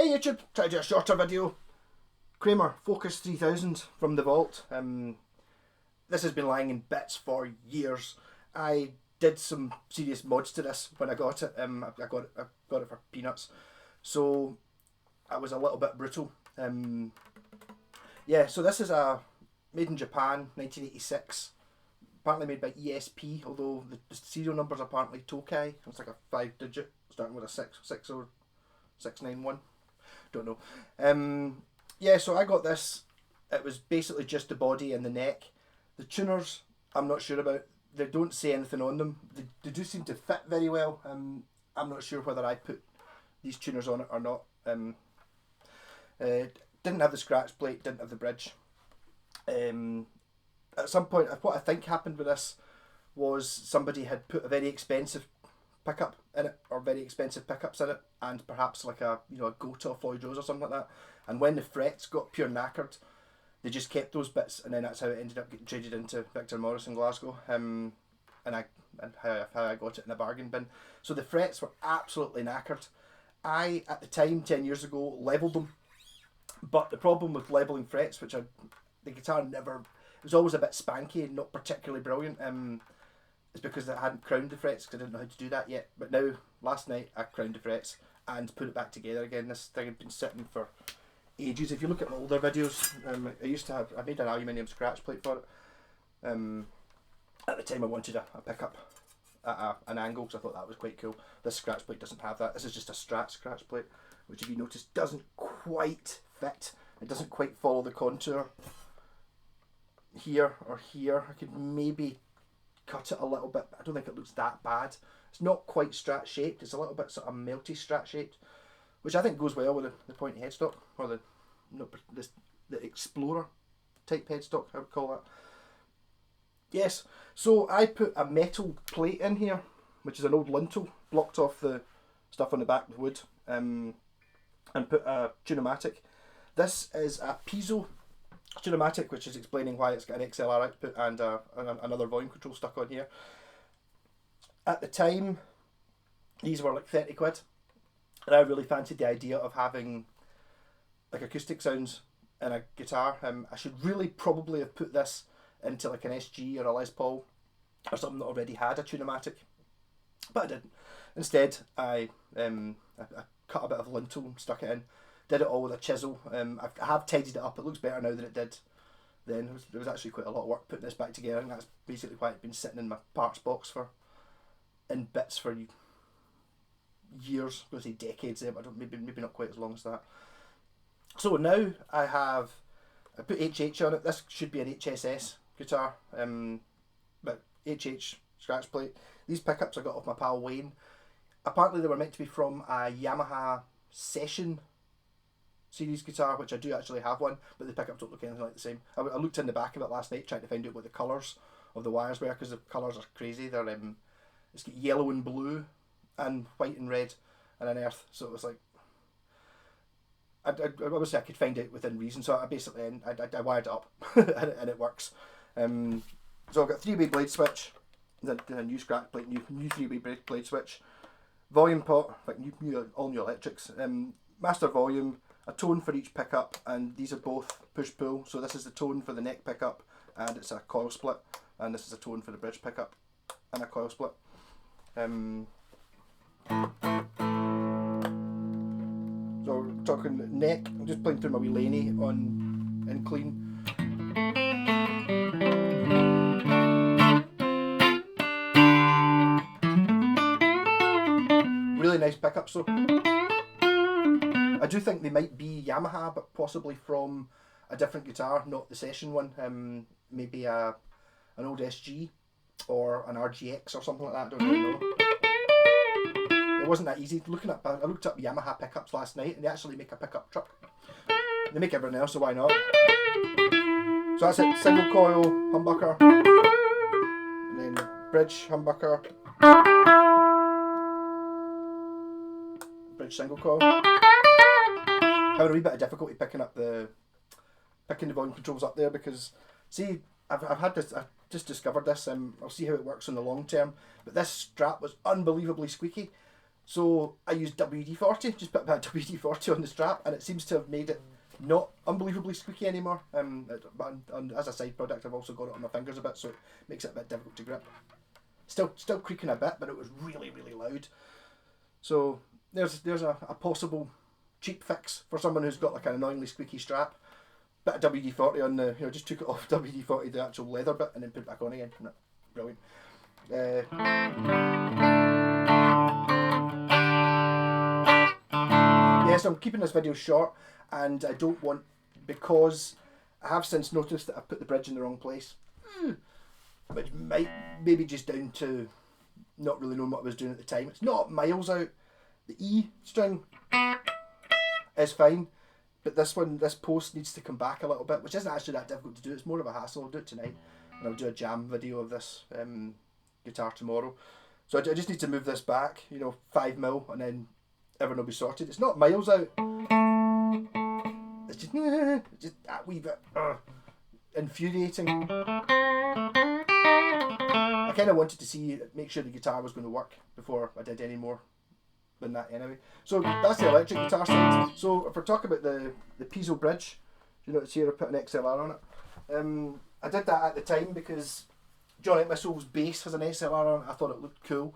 Hey YouTube, try to do a shorter video. Kramer Focus 3000 from the vault. This has been lying in bits for years. I did some serious mods to this when I got it. I got it for peanuts, so I was a little bit brutal. Yeah, so this is a made in Japan, 1986. Apparently made by ESP, although the serial number's apparently Tokai. It's like a 5-digit, starting with a 6 or 691. Don't know. Yeah, so I got this. It was basically just the body and the neck. The tuners, I'm not sure about. They don't say anything on them. They do seem to fit very well. I'm not sure whether I put these tuners on it or not. Didn't have the scratch plate, didn't have the bridge. At some point, what I think happened with this was somebody had put a very expensive pickup in it, or very expensive pickups in it, and perhaps like a Goat or Floyd Rose or something like that. And when the frets got pure knackered, they just kept those bits, and then that's how it ended up getting traded into Victor Morris in Glasgow. And how I got it in a bargain bin. So the frets were absolutely knackered. I, at the time, 10 years ago, levelled them. But the problem with levelling frets, the guitar never, it was always a bit spanky and not particularly brilliant. It's because I hadn't crowned the frets, because I didn't know how to do that yet. But now, last night, I crowned the frets and put it back together again. This thing had been sitting for ages. If you look at my older videos, I made an aluminium scratch plate for it. At the time I wanted a pickup at an angle, because I thought that was quite cool. This scratch plate doesn't have that. This is just a Strat scratch plate, which if you notice doesn't quite fit. It doesn't quite follow the contour here or here. I could maybe cut it a little bit, but I don't think it looks that bad. It's not quite Strat shaped, it's a little bit sort of melty Strat shaped, which I think goes well with the pointy headstock, or the Explorer type headstock, I would call that. Yes, so I put a metal plate in here, which is an old lintel, blocked off the stuff on the back with wood, and put a Tunematic. This is a piezo Tunematic, which is explaining why it's got an XLR output and another volume control stuck on here. At the time, these were like 30 quid, and I really fancied the idea of having like acoustic sounds in a guitar. I should really probably have put this into like an SG or a Les Paul or something that already had a Tunematic, but I didn't. Instead, I cut a bit of lintel and stuck it in. Did it all with a chisel. I have tidied it up. It looks better now than it did then. There was actually quite a lot of work putting this back together, and that's basically why it's been sitting in my parts box in bits for years. I was going to say decades there, but maybe not quite as long as that. So now I put HH on it. This should be an HSS guitar, but HH scratch plate. These pickups I got off my pal Wayne. Apparently they were meant to be from a Yamaha Session series guitar, which I do actually have one, but the pickups don't look anything like the same. I looked in the back of it last night trying to find out what the colours of the wires were, because the colours are crazy. They're it's got yellow and blue and white and red and an earth, so it was like obviously I could find out within reason, so I basically I wired it up and it works. So I've got 3-way blade switch, then a new scratch plate, new 3-way blade switch, volume pot, like all new electrics, master volume, a tone for each pickup, and these are both push-pull. So this is the tone for the neck pickup, and it's a coil split, and this is a tone for the bridge pickup, and a coil split. So we're talking neck. I'm just playing through my wee Laney in clean. Really nice pickups though. I do think they might be Yamaha, but possibly from a different guitar, not the Session one. Maybe an old SG or an RGX or something like that. I don't really know. It wasn't that easy. I looked up Yamaha pickups last night, and they actually make a pickup truck. They make everything else, so why not? So that's it. Single coil humbucker, and then bridge humbucker, bridge single coil. Having a wee bit of difficulty picking the volume controls up there, because see, I've just discovered this. I'll see how it works in the long term, but this strap was unbelievably squeaky. So I used WD-40, just put a bit of WD-40 on the strap, and it seems to have made it not unbelievably squeaky anymore. And as a side product, I've also got it on my fingers a bit, so it makes it a bit difficult to grip. Still creaking a bit, but it was really, really loud. So there's a possible cheap fix for someone who's got like an annoyingly squeaky strap. Bit of WD-40 on the, just took it off WD-40, the actual leather bit, and then put it back on again. Brilliant. Yes, I'm keeping this video short, and I don't want, because I have since noticed that I put the bridge in the wrong place, which might maybe just down to not really knowing what I was doing at the time. It's not miles out. The E string is fine, but this post needs to come back a little bit, which isn't actually that difficult to do. It's more of a hassle. I'll do it tonight, and I'll do a jam video of this guitar tomorrow. So I just need to move this back, 5mm, and then everything will be sorted. It's not miles out. It's just that wee bit infuriating. I kind of wanted to make sure the guitar was going to work before I did any more than that anyway. So that's the electric guitar side. So if we're talking about the piezo bridge, you notice here I put an XLR on it. I did that at the time because John Entwistle's bass has an XLR on it. I thought it looked cool,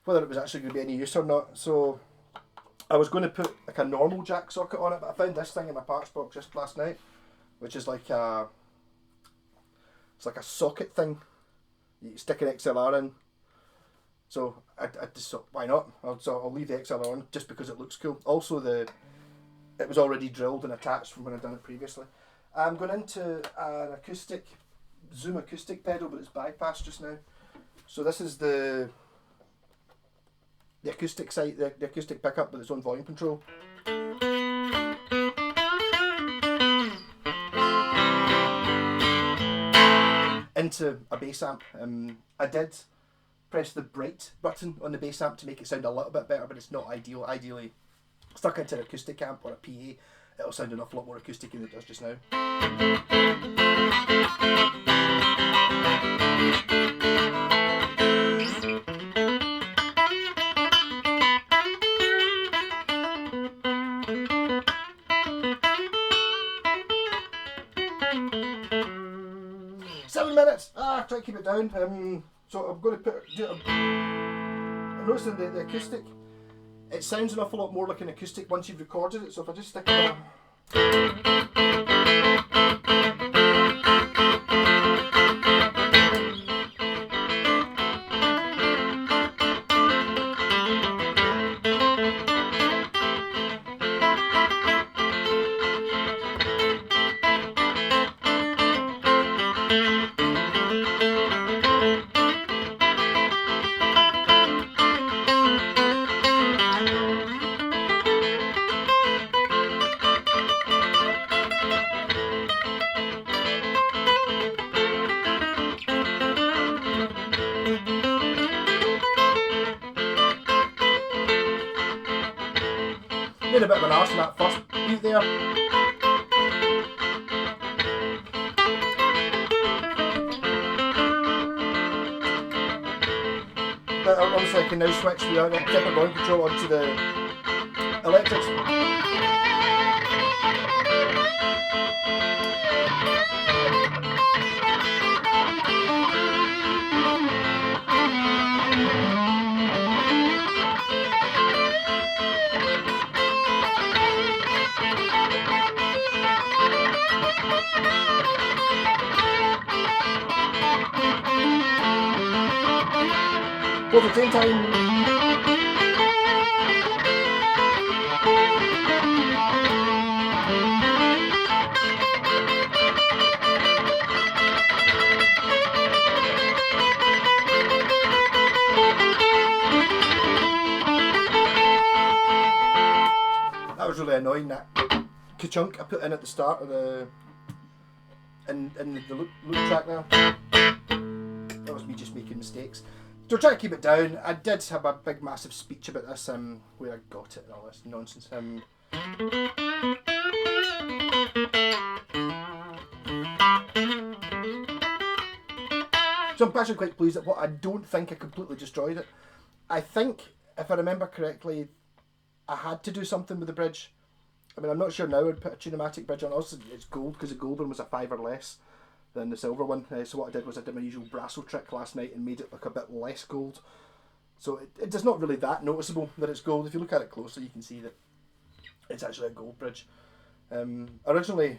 whether it was actually going to be any use or not. So I was going to put like a normal jack socket on it, but I found this thing in my parts box just last night, which is like it's like a socket thing. You stick an XLR in. So I just thought, why not? I'll leave the XLR on just because it looks cool. Also, it was already drilled and attached from when I'd done it previously. I'm going into an Zoom acoustic pedal, but it's bypassed just now. So this is the acoustic side, the acoustic pickup with its own volume control. Into a bass amp. I did press the bright button on the bass amp to make it sound a little bit better, but it's not ideal. Ideally, stuck into an acoustic amp or a PA, it'll sound an awful lot more acoustic than it does just now. 7 minutes! Try to keep it down. So I'm going to I noticed in the acoustic, it sounds an awful lot more like an acoustic once you've recorded it. So if I just stick it made a bit of an arse in that first beat there. But obviously I can now switch without that different volume control onto the electrics. Both at the same time. That was really annoying, that ka-chunk I put in at the start of in the loop track there. That was me just making mistakes. So try to keep it down. I did have a big massive speech about this, where I got it and all this nonsense. So I'm actually quite pleased at what I don't think I completely destroyed it. I think if I remember correctly, I had to do something with the bridge. I mean, I'm not sure now I'd put a Tune-o-matic bridge on. Also, it's gold because the gold one was a fiver less than the silver one. So what I did was I did my usual Brasso trick last night and made it look a bit less gold. So it is not really that noticeable that it's gold. If you look at it closely, you can see that it's actually a gold bridge. Originally,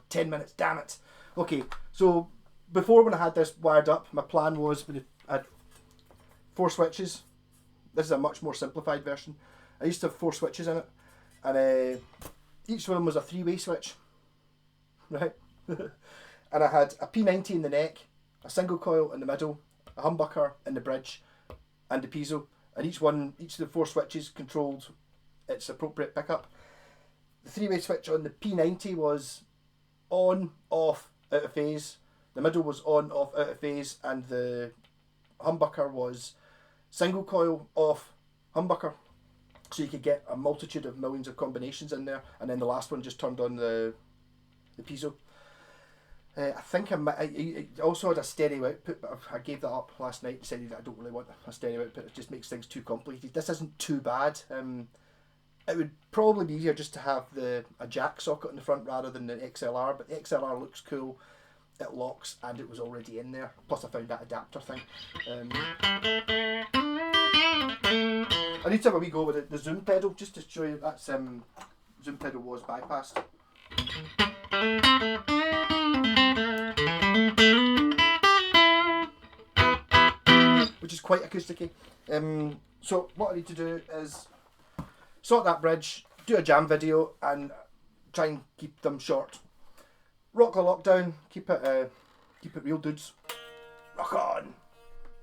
10 minutes, damn it. Okay, so before when I had this wired up, my plan was I had 4 switches. This is a much more simplified version. I used to have 4 switches in it, and each of them was a 3-way switch, right? And I had a P90 in the neck, a single coil in the middle, a humbucker in the bridge, and the piezo. And each of the 4 switches controlled its appropriate pickup. The 3-way switch on the P90 was on, off, out of phase. The middle was on, off, out of phase, and the humbucker was single coil, off, humbucker. So you could get a multitude of millions of combinations in there, and then the last one just turned on the piezo. I think I also had a stereo output, but I gave that up last night and said that I don't really want a stereo output. It just makes things too complicated. This isn't too bad. It would probably be easier just to have a jack socket in the front rather than the XLR, but the XLR looks cool, it locks, and it was already in there. Plus I found that adapter thing. I need to have a wee go with the zoom pedal just to show you that zoom pedal was bypassed. Which is quite acousticy. So what I need to do is sort that bridge, do a jam video, and try and keep them short. Rock the lockdown, keep it real dudes. Rock on!